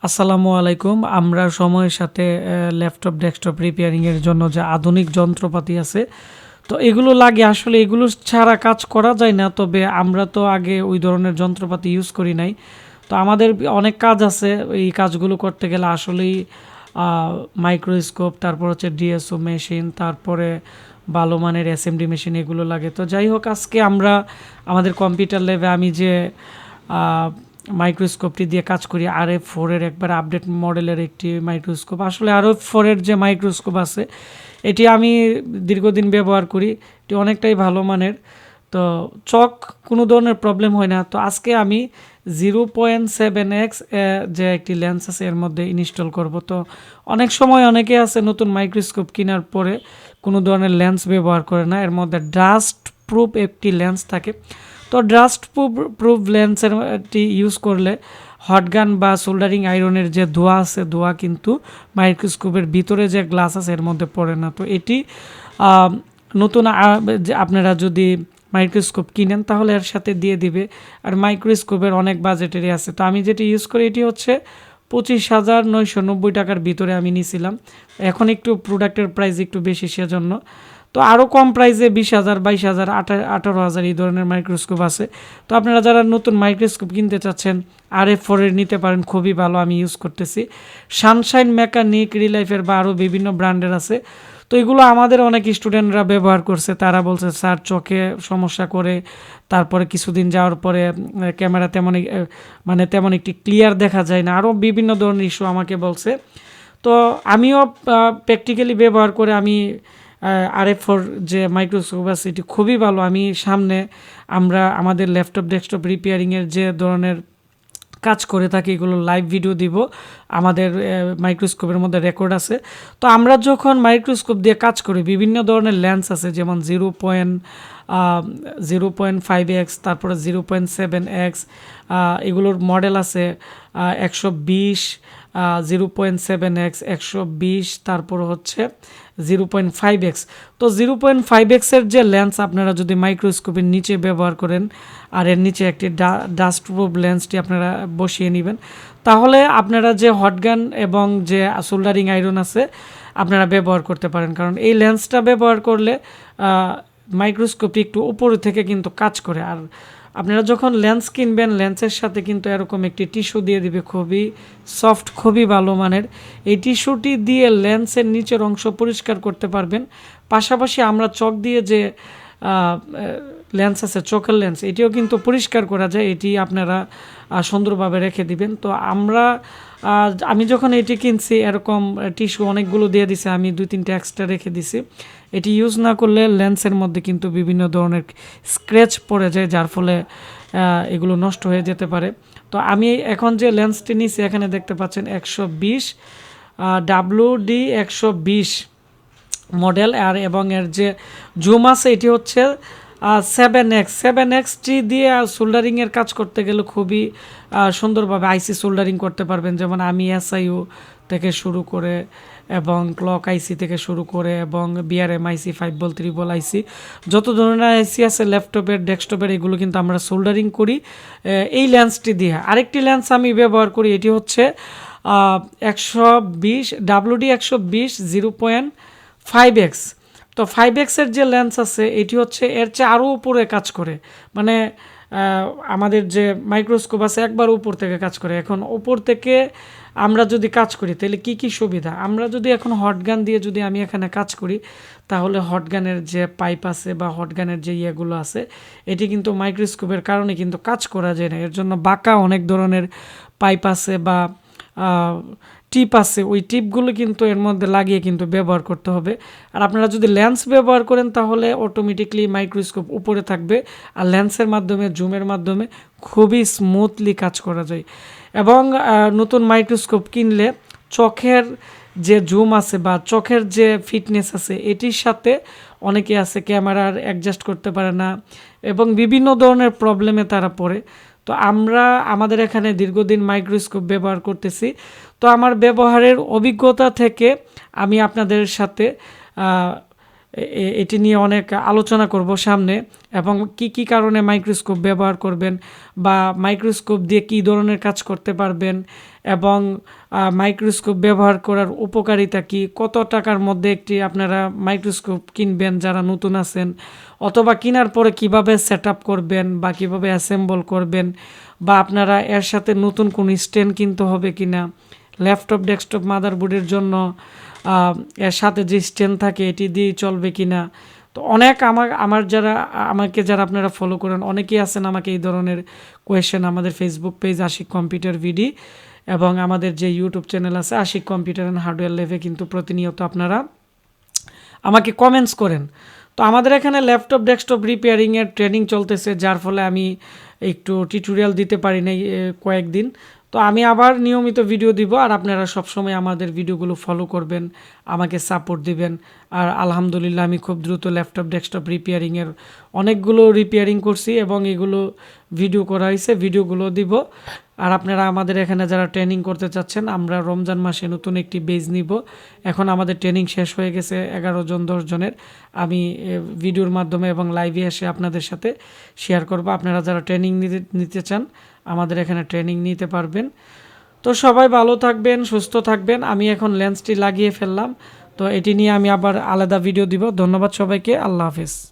আসসালামু আলাইকুম। আমরা সময়ের সাথে ল্যাপটপ, ডেস্কটপ রিপেয়ারিং এর জন্য যে আধুনিক যন্ত্রপাতি আছে, তো এগুলো লাগে। আসলে এগুলো ছাড়া কাজ করা যায় না। তবে আমরা তো আগে ওই ধরনের যন্ত্রপাতি ইউজ করি নাই। তো আমাদের অনেক কাজ আছে। এই কাজগুলো করতে গেলে আসলেই আ মাইক্রোস্কোপ, তারপর হচ্ছে ডিএসও মেশিন, তারপরে ভালো মানের এসএমডি মেশিন এগুলো লাগে। তো যাই হোক, আজকে আমরা আমাদের কম্পিউটার ল্যাবে আমি যে আ মাইক্রোস্কোপটি দিয়ে কাজ করি, rf4 এর একবার আপডেট মডেলের একটি মাইক্রোস্কোপ। আসলে rf4 এর যে মাইক্রোস্কোপ আছে, এটি আমি দীর্ঘদিন ব্যবহার করি। এটি অনেকটাই ভালো মানের। তো চক কোনো ধরনের প্রবলেম হয় না। তো আজকে আমি 0.7x যে একটি লেন্স আছে এর মধ্যে ইনস্টল করব। তো অনেক সময় অনেকে আছে নতুন মাইক্রোস্কোপ কেনার পরে কোনো ধরনের লেন্স ব্যবহার করে না। এর মধ্যে ডাস্ট প্রুফ একটি লেন্স থাকে। তো ডাস্ট প্রুফ লেন্সের ইউজ করলে হটগান বা সোল্ডারিং আয়রনের যে ধোঁয়া আছে, ধোঁয়া কিন্তু মাইক্রোস্কোপের ভিতরে যে গ্লাস আছে এর মধ্যে পড়ে না। তো এটি নতুন আপনারা যদি মাইক্রোস্কোপ কিনেন তাহলে এর সাথে দিয়ে দিবে। আর মাইক্রোস্কোপের অনেক বাজেটেরই আছে। তো আমি যেটি ইউজ করি এটি হচ্ছে 25,990 টাকার ভিতরে আমি নিয়েছিলাম। এখন একটু প্রোডাক্টের প্রাইস একটু বেশি, সেজন্য। তো আরও কম প্রাইসে 20,000, 22,000, 18,000 এই ধরনের মাইক্রোস্কোপ আছে। তো আপনারা যারা নতুন মাইক্রোস্কোপ কিনতে চাচ্ছেন, rf4 এর নিতে পারেন, খুবই ভালো, আমি ইউজ করতেছি। সানশাইন মেকানিক, রিলাইফের বা আরও বিভিন্ন ব্র্যান্ডের আছে। তো এগুলো আমাদের অনেক স্টুডেন্টরা ব্যবহার করছে। তারা বলছে স্যার চোখে সমস্যা করে, তারপরে কিছুদিন যাওয়ার পরে ক্যামেরা তেমন একটি ক্লিয়ার দেখা যায় না, আরও বিভিন্ন ধরনের ইস্যু আমাকে বলছে। তো আমিও প্র্যাকটিক্যালি ব্যবহার করে আমি rf4 যে মাইক্রোস্কোপ আছে এটি খুবই ভালো। আমি সামনে আমরা আমাদের ল্যাপটপ, ডেস্কটপ রিপেয়ারিংয়ের যে ধরনের কাজ করে থাকি এগুলো লাইভ ভিডিও দিব। আমাদের মাইক্রোস্কোপের মধ্যে রেকর্ড আছে। তো আমরা যখন মাইক্রোস্কোপ দিয়ে কাজ করি, বিভিন্ন ধরনের লেন্স আছে, যেমন 0.5x, তারপরে 0.7x, এগুলোর মডেল আছে 120, 0.7x, 120, তারপর হচ্ছে 0.5x। তো 0.5x-এর যে লেন্স আপনারা যদি মাইক্রোস্কোপের নিচে ব্যবহার করেন আর এর নিচে একটি ডাস্ট প্রুফ লেন্সটি আপনারা বসিয়ে নেবেন, তাহলে আপনারা যে হটগান এবং যে সোল্ডারিং আয়রন আছে আপনারা ব্যবহার করতে পারেন। কারণ এই লেন্সটা ব্যবহার করলে মাইক্রোস্কোপটি একটু উপরে থেকে কিন্তু কাজ করে। আর আপনারা যখন লেন্স কিনবেন, লেন্সের সাথে কিন্তু এরকম একটি টিস্যু দিয়ে দিবে, খুবই সফট, খুবই ভালো মানের। এই টিস্যুটি দিয়ে লেন্সের নিচের অংশ পরিষ্কার করতে পারবেন। পাশাপাশি আমরা চক দিয়ে যে লেন্স আছে, চোখের লেন্স, এটিও কিন্তু পরিষ্কার করা যায়। এটি আপনারা সুন্দরভাবে রেখে দিবেন। তো আমি যখন এটি কিনছি এরকম টিস্যু অনেকগুলো দিয়ে দিছে, আমি 2-3টা এক্সট্রা রেখে দিছি। এটি ইউজ না করলে লেন্সের মধ্যে কিন্তু বিভিন্ন ধরনের স্ক্র্যাচ পড়ে যায়, যার ফলে এগুলো নষ্ট হয়ে যেতে পারে। তো আমি এখন যে লেন্সটি নিয়েছি এখানে দেখতে পাচ্ছেন 120, WD 120 মডেল। এবং এর যে জুম আছে এটি হচ্ছে 7x দিয়ে সোল্ডারিংয়ের কাজ করতে গেলে খুবই সুন্দরভাবে আইসি সোল্ডারিং করতে পারবেন। যেমন আমি SIU থেকে শুরু করে এবং ক্লক আইসি থেকে শুরু করে এবং BRM আইসি, 5 ভোল্ট 3 ভোল্ট আইসি, যত ধরনের আইসি আছে ল্যাপটপের, ডেস্কটপের, এগুলো কিন্তু আমরা সোল্ডারিং করি এই লেন্সটি দিয়ে। আরেকটি লেন্স আমি ব্যবহার করি, এটি হচ্ছে 120, WD 120, 0.5x। তো 5x-এর যে লেন্স আছে এটি হচ্ছে এর চেয়ে আরও উপরে কাজ করে। মানে আমাদের যে মাইক্রোস্কোপ আছে একবার উপর থেকে কাজ করে। এখন উপর থেকে আমরা যদি কাজ করি তাহলে কি কি সুবিধা, আমরা যদি এখন হটগান দিয়ে যদি আমি এখানে কাজ করি, তাহলে হটগানের যে পাইপ আছে বা হটগানের যে ইয়েগুলো আছে এটি কিন্তু মাইক্রোস্কোপের কারণে কিন্তু কাজ করা যায় না। এর জন্য বাঁকা অনেক ধরনের পাইপ আছে বা টিপ আছে, ওই টিপগুলো কিন্তু এর মধ্যে লাগিয়ে কিন্তু ব্যবহার করতে হবে। আর আপনারা যদি লেন্স ব্যবহার করেন তাহলে অটোমেটিকলি মাইক্রোস্কোপ উপরে থাকবে, আর লেন্সের মাধ্যমে, জুমের মাধ্যমে খুবই স্মুথলি কাজ করা যায়। এবং নতুন মাইক্রোস্কোপ কিনলে চোখের যে জুম আছে বা চোখের যে ফিটনেস আছে এটির সাথে অনেকে আছে ক্যামেরার অ্যাডজাস্ট করতে পারে না এবং বিভিন্ন ধরনের প্রবলেমে তারা পড়ে। তো আমরা আমাদের এখানে দীর্ঘদিন মাইক্রোস্কোপ ব্যবহার করতেছি। তো আমার ব্যবহারের অভিজ্ঞতা থেকে আমি আপনাদের সাথে এটি নিয়ে অনেক আলোচনা করব সামনে, এবং কি কি কারণে মাইক্রোস্কোপ ব্যবহার করবেন বা মাইক্রোস্কোপ দিয়ে কী ধরনের কাজ করতে পারবেন এবং মাইক্রোস্কোপ ব্যবহার করার উপকারিতা কি, কত টাকার মধ্যে একটি আপনারা মাইক্রোস্কোপ কিনবেন যারা নতুন আছেন, অথবা কেনার পরে কিভাবে সেট আপ করবেন বা কিভাবে অ্যাসেম্বল করবেন, বা আপনারা এর সাথে নতুন কোনো স্ট্যান্ড কিনতে হবে কিনা, ল্যাপটপ ডেস্কটপ মাদারবোর্ডের জন্য এর সাথে যে স্ট্যান্ড থাকে এটি দিয়ে চলবে কিনা। তো অনেক আমাকে যারা আপনারা ফলো করেন অনেকেই আছেন আমাকে এই ধরনের কোয়েশ্চেন আমাদের ফেসবুক পেজ আশিক কম্পিউটার ভিডি এবং আমাদের যে ইউটিউব চ্যানেল আছে আশিক কম্পিউটার অ্যান্ড হার্ডওয়্যার ল্যাবে কিন্তু প্রতিনিয়ত আপনারা আমাকে কমেন্টস করেন। তো আমাদের এখানে ল্যাপটপ ডেস্কটপ রিপেয়ারিংয়ের ট্রেনিং চলতেছে, যার ফলে আমি একটু টিউটোরিয়াল দিতে পারি নাই কয়েকদিন। তো আমি আবার নিয়মিত ভিডিও দিব, আর আপনারা সবসময় আমাদের ভিডিওগুলো ফলো করবেন, আমাকে সাপোর্ট দিবেন। আর আলহামদুলিল্লাহ আমি খুব দ্রুত ল্যাপটপ ডেস্কটপ রিপেয়ারিংয়ের অনেকগুলো রিপেয়ারিং করছি এবং এগুলো ভিডিও করা হয়েছে, ভিডিওগুলো দিব। আর আপনারা আমাদের এখানে যারা ট্রেনিং করতে চাচ্ছেন, আমরা রমজান মাসে নতুন একটি বেজ নিব। এখন আমাদের ট্রেনিং শেষ হয়ে গেছে 11 জন 10 জনের। আমি ভিডিওর মাধ্যমে এবং লাইভে এসে আপনাদের সাথে শেয়ার করব। আপনারা যারা ট্রেনিং নিতে চান আমাদের এখানে ট্রেনিং নিতে পারবেন। তো সবাই ভালো থাকবেন, সুস্থ থাকবেন। আমি এখন লেন্সটি লাগিয়ে ফেললাম, তো এটি নিয়ে আমি আবার আলাদা ভিডিও দিব। ধন্যবাদ সবাইকে, আল্লাহ হাফেজ।